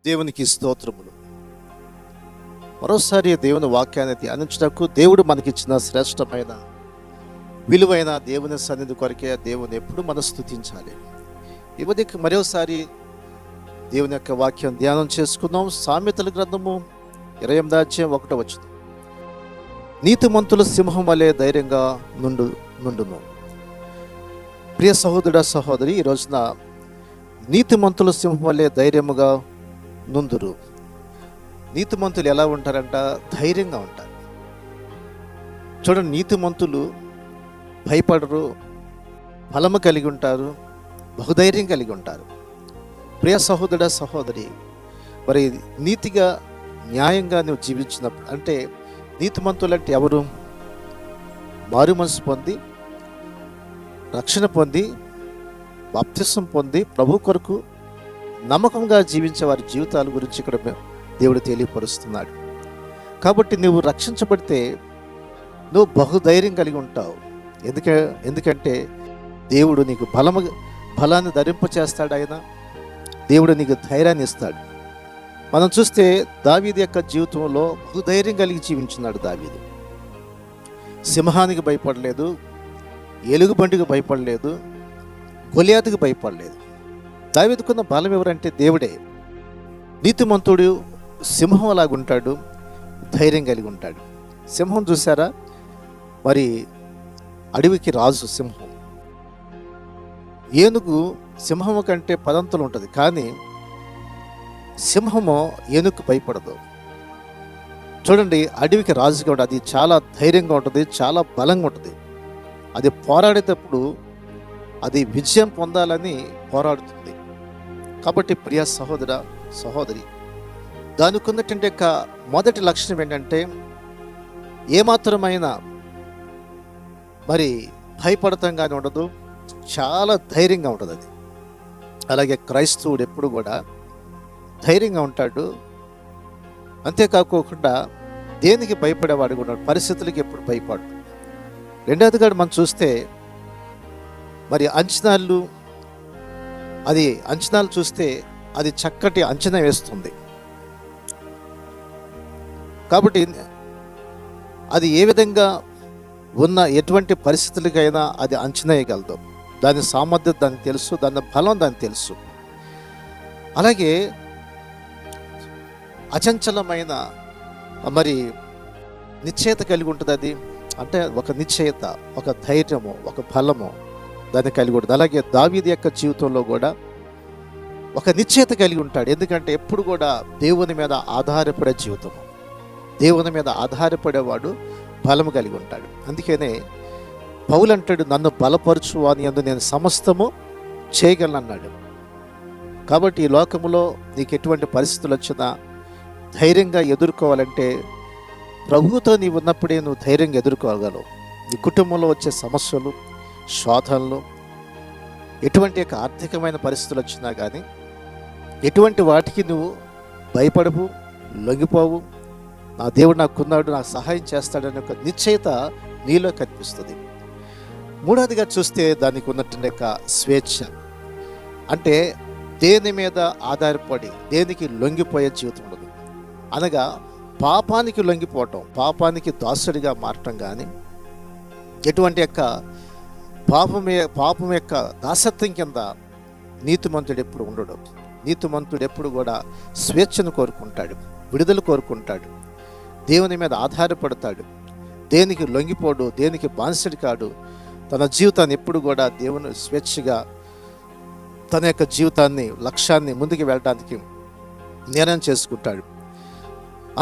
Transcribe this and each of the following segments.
దేవునికి స్తోత్రములు. మరోసారి దేవుని వాక్యాన్ని ధ్యానించుటకు దేవుడు మనకిచ్చిన శ్రేష్టమైన విలువైన దేవుని సన్నిధి కొరకే దేవుని ఎప్పుడు మనం స్తుతించాలి. ఇవదికి మరోసారి దేవుని యొక్క వాక్యం ధ్యానం చేసుకుందాం. సామెతల గ్రంథము 28వ అధ్యాయం 1వ వచనం. నీతిమంతులు సింహం వలె ధైర్యంగా నుండును. ప్రియ సహోదరుడ సహోదరి, ఈ రోజున నీతిమంతులు సింహం వలె ధైర్యముగా నుందురు. నీతిమంతులు ఎలా ఉంటారంట? ధైర్యంగా ఉంటారు. చూడండి, నీతిమంతులు భయపడరు, బలము కలిగి ఉంటారు, బహుధైర్యం కలిగి ఉంటారు. ప్రియ సహోదరుడ సహోదరి, మరి నీతిగా న్యాయంగా నువ్వు జీవించినప్పుడు, అంటే నీతిమంతులు అంటే ఎవరు? మారు మనసు పొంది, రక్షణ పొంది, బాప్తిసం పొంది, ప్రభు కొరకు నమ్మకంగా జీవించే వారి జీవితాల గురించి ఇక్కడ దేవుడు తెలియపరుస్తున్నాడు. కాబట్టి నువ్వు రక్షించబడితే నువ్వు బహుధైర్యం కలిగి ఉంటావు. ఎందుకంటే దేవుడు నీకు బలాన్ని ధరింపచేస్తాడు. ఆయన దేవుడు నీకు ధైర్యాన్ని ఇస్తాడు. మనం చూస్తే దావీదు యొక్క జీవితంలో బహుధైర్యం కలిగి జీవించున్నాడు. దావీదు సింహానికి భయపడలేదు, ఎలుగుబంటికి భయపడలేదు, గొలియాతుకి భయపడలేదు. దావీదుకున్న బలం ఎవరంటే దేవుడే. నీతిమంతుడు సింహం అలాగుంటాడు, ధైర్యం కలిగి ఉంటాడు. సింహం చూసారా? మరి అడవికి రాజు సింహం. ఏనుగు సింహము కంటే పదంతులు ఉంటుంది, కానీ సింహము ఏనుగు భయపడదు. చూడండి, అడవికి రాజుగా ఉంటుంది. అది చాలా ధైర్యంగా ఉంటుంది, చాలా బలంగా ఉంటుంది. అది పోరాడేటప్పుడు అది విజయం పొందాలని పోరాడుతుంది. కాబట్టి ప్రియ సహోదర సహోదరి, దానికి ఉన్నటువంటి యొక్క మొదటి లక్షణం ఏంటంటే ఏమాత్రమైన మరి భయపడతంగానే ఉండదు, చాలా ధైర్యంగా ఉంటుంది అది. అలాగే క్రైస్తవుడు ఎప్పుడు కూడా ధైర్యంగా ఉంటాడు. అంతేకాకోకుండా దేనికి భయపడేవాడు కూడా, పరిస్థితులకి ఎప్పుడు భయపడు. రెండవదిగా మనం చూస్తే మరి అంచనాలు చూస్తే అది చక్కటి అంచనా వేస్తుంది. కాబట్టి అది ఏ విధంగా ఉన్న ఎటువంటి పరిస్థితులకైనా అది అంచనా వేయగలదు. దాని సామర్థ్యం దానికి తెలుసు, దాని బలం దానికి తెలుసు. అలాగే అచంచలమైన మరి నిశ్చయత కలిగి ఉంటుంది. అది అంటే ఒక నిశ్చయత, ఒక ధైర్యము, ఒక బలము దాన్ని కలిగి ఉంటుంది. అలాగే దావీదు యొక్క జీవితంలో కూడా ఒక నిశ్చయత కలిగి ఉంటాడు. ఎందుకంటే ఎప్పుడు కూడా దేవుని మీద ఆధారపడే జీవితము, దేవుని మీద ఆధారపడేవాడు బలము కలిగి ఉంటాడు. అందుకనే పౌలు అంటాడు, నన్ను బలపరచు అని యందు నేను సమస్తము చేయగలను అన్నాడు. కాబట్టి ఈ లోకములో నీకు ఎటువంటి పరిస్థితులు వచ్చినా ధైర్యంగా ఎదుర్కోవాలంటే ప్రభువుతో నీవు ఉన్నప్పుడే నువ్వు ధైర్యంగా ఎదుర్కోగలవు. నీ కుటుంబంలో వచ్చే సమస్యలు, శోధనలు, ఎటువంటి యొక్క ఆర్థికమైన పరిస్థితులు వచ్చినా కానీ ఎటువంటి వాటికి నువ్వు భయపడవు, లొంగిపోవు. నా దేవుడు నాకున్నాడు, నాకు సహాయం చేస్తాడనే ఒక నిశ్చయత నీలో కనిపిస్తుంది. మూడవదిగా చూస్తే దానికి ఉన్నటువంటి యొక్క స్వేచ్ఛ, అంటే దేని మీద ఆధారపడి దేనికి లొంగిపోయే జీవితం ఉండదు. అనగా పాపానికి లొంగిపోవటం, పాపానికి దాసుడిగా మారటం, కానీ ఎటువంటి యొక్క పాపం యొక్క దాసత్వం కింద నీతిమంతుడు ఎప్పుడు ఉండడు. నీతిమంతుడు ఎప్పుడు కూడా స్వేచ్ఛను కోరుకుంటాడు, విడుదల కోరుకుంటాడు, దేవుని మీద ఆధారపడతాడు, దేనికి లొంగిపోడు, దేనికి బానిసడి కాడు. తన జీవితాన్ని ఎప్పుడు కూడా దేవుని స్వేచ్ఛగా తన యొక్క జీవితాన్ని, లక్ష్యాన్ని ముందుకు వెళ్ళడానికి నిర్ణయం చేసుకుంటాడు.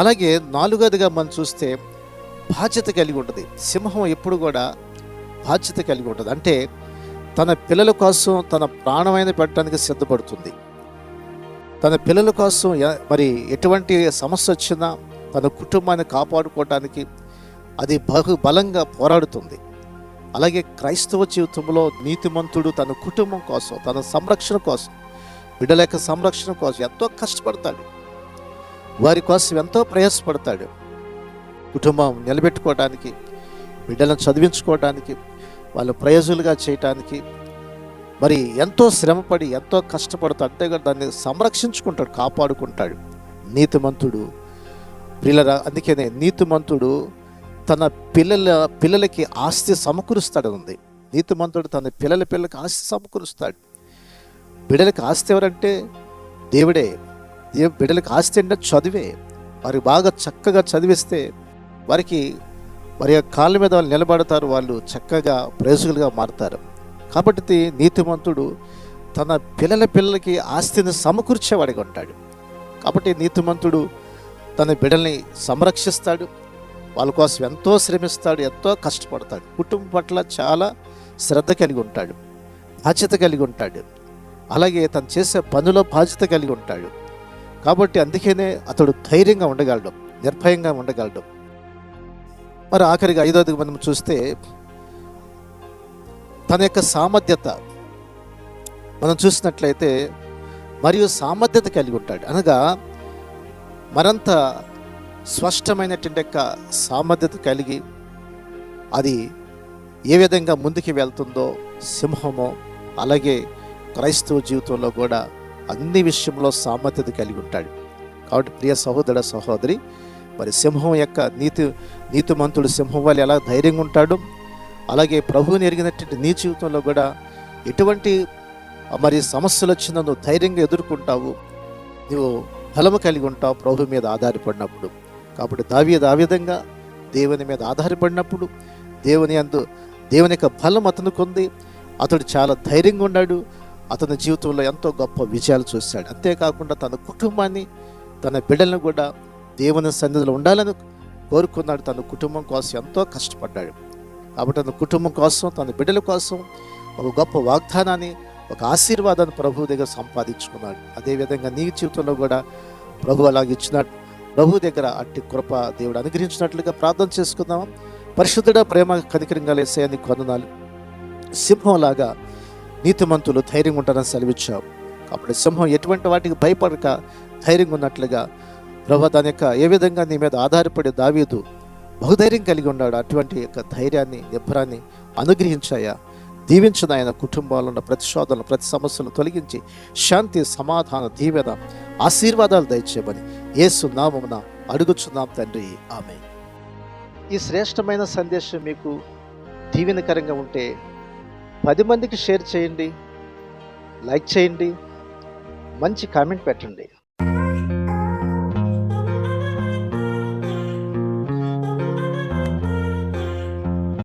అలాగే నాలుగోదిగా మనం చూస్తే బాధ్యత కలిగి ఉంటుంది. సింహం ఎప్పుడు కూడా బాధ్యత కలిగి ఉంటుంది. అంటే తన పిల్లల కోసం తన ప్రాణమైన పెట్టడానికి సిద్ధపడుతుంది. తన పిల్లల కోసం ఎటువంటి సమస్య వచ్చినా తన కుటుంబాన్ని కాపాడుకోవడానికి అది బలంగా పోరాడుతుంది. అలాగే క్రైస్తవ జీవితంలో నీతిమంతుడు తన కుటుంబం కోసం, తన సంరక్షణ కోసం, బిడ్డల యొక్క సంరక్షణ కోసం ఎంతో కష్టపడతాడు. వారి కోసం ఎంతో ప్రయాసపడతాడు. కుటుంబం నిలబెట్టుకోవడానికి, బిడ్డలను చదివించుకోవడానికి, వాళ్ళు ప్రయోజకులుగా చేయటానికి మరి ఎంతో శ్రమపడి ఎంతో కష్టపడుతూ అంతేగా దాన్ని సంరక్షించుకుంటాడు, కాపాడుకుంటాడు నీతిమంతుడు. ప్రియులరా, అందుకనే నీతిమంతుడు తన పిల్లలకి ఆస్తి సమకూరుస్తాడు ఉంది. నీతిమంతుడు తన పిల్లలకి ఆస్తి సమకూరుస్తాడు. బిడ్డలకి ఆస్తి ఎవరంటే దేవుడే. బిడ్డలకి ఆస్తి అంటే చదివే. వారికి బాగా చక్కగా చదివిస్తే వారికి వారి కాళ్ళ మీద వాళ్ళు నిలబడతారు, వాళ్ళు చక్కగా ప్రయోజకులుగా మారుతారు. కాబట్టి నీతిమంతుడు తన పిల్లలకి ఆస్తిని సమకూర్చేవాడిగా ఉంటాడు. కాబట్టి నీతిమంతుడు తన బిడ్డల్ని సంరక్షిస్తాడు, వాళ్ళ కోసం ఎంతో శ్రమిస్తాడు, ఎంతో కష్టపడతాడు, కుటుంబం పట్ల చాలా శ్రద్ధ కలిగి ఉంటాడు, బాధ్యత కలిగి ఉంటాడు. అలాగే తను చేసే పనిలో బాధ్యత కలిగి ఉంటాడు. కాబట్టి అందుకనే అతడు ధైర్యంగా ఉండగలడు, నిర్భయంగా ఉండగలడు. మరి ఆఖరిగా 5వది మనం చూస్తే తన యొక్క సామర్థ్యత మనం చూసినట్లయితే మరియు సామర్థ్యత కలిగి ఉంటాడు. అనగా మరంత స్పష్టమైనటువంటి యొక్క సామర్థ్యత కలిగి అది ఏ విధంగా ముందుకు వెళ్తుందో సింహమో, అలాగే క్రైస్తవ జీవితంలో కూడా అన్ని విషయంలో సామర్థ్యత కలిగి ఉంటాడు. కాబట్టి ప్రియ సహోదర సహోదరి, మరి సింహం యొక్క నీతిమంతుడు సింహం వల్ల ఎలా ధైర్యంగా ఉంటాడు, అలాగే ప్రభువుని ఎరిగినటువంటి నీ జీవితంలో కూడా ఎటువంటి మరి సమస్యలు వచ్చినా నువ్వు ధైర్యంగా ఎదుర్కొంటావు, నువ్వు బలము కలిగి ఉంటావు ప్రభు మీద ఆధారపడినప్పుడు. కాబట్టి దావీదు ఆ విధంగా దేవుని మీద ఆధారపడినప్పుడు దేవుని యొక్క బలం అతను కొంది, అతడు చాలా ధైర్యంగా ఉన్నాడు. అతని జీవితంలో ఎంతో గొప్ప విజయాలు చూశాడు. అంతేకాకుండా తన కుటుంబాన్ని, తన బిడ్డలను కూడా దేవుని సన్నిధిలో ఉండాలని కోరుకున్నాడు. తన కుటుంబం కోసం ఎంతో కష్టపడ్డాడు. కాబట్టి తన కుటుంబం కోసం, తన బిడ్డల కోసం ఒక గొప్ప వాగ్దానాన్ని, ఒక ఆశీర్వాదాన్ని ప్రభు దగ్గర సంపాదించుకున్నాడు. అదేవిధంగా నీ జీవితంలో కూడా ప్రభు అలాగ ఇచ్చినట్టు ప్రభు దగ్గర అట్టి కృప దేవుడు అనుగ్రహించినట్లుగా ప్రార్థన చేసుకుందాం. పరిశుద్ధుడ, ప్రేమ కనికరంగా యేసయ్య వందనాలు. సింహంలాగా నీతిమంతులు ధైర్యంగా ఉంటారని సెలవిచ్చావు. కాబట్టి సింహం ఎటువంటి వాటికి భయపడక ధైర్యంగా ఉన్నట్లుగా ప్రభు దాని యొక్క ఏ విధంగా నీ మీద ఆధారపడి దావీదు బహుధైర్యం కలిగి ఉన్నాడు, అటువంటి యొక్క ధైర్యాన్ని, నిబ్బరాన్ని అనుగ్రహించాయా. దీవించిన ఆయన కుటుంబాల్లో ఉన్న ప్రతి శోధనలు, ప్రతి సమస్యలు తొలగించి శాంతి, సమాధాన, దీవెన, ఆశీర్వాదాలు దయచేయమని యేసు నామమున అడుగుచున్నాం తండ్రి, ఆమేన్. ఈ శ్రేష్టమైన సందేశం మీకు దీవెనకరంగా ఉంటే 10 మందికి షేర్ చేయండి, లైక్ చేయండి, మంచి కామెంట్ పెట్టండి.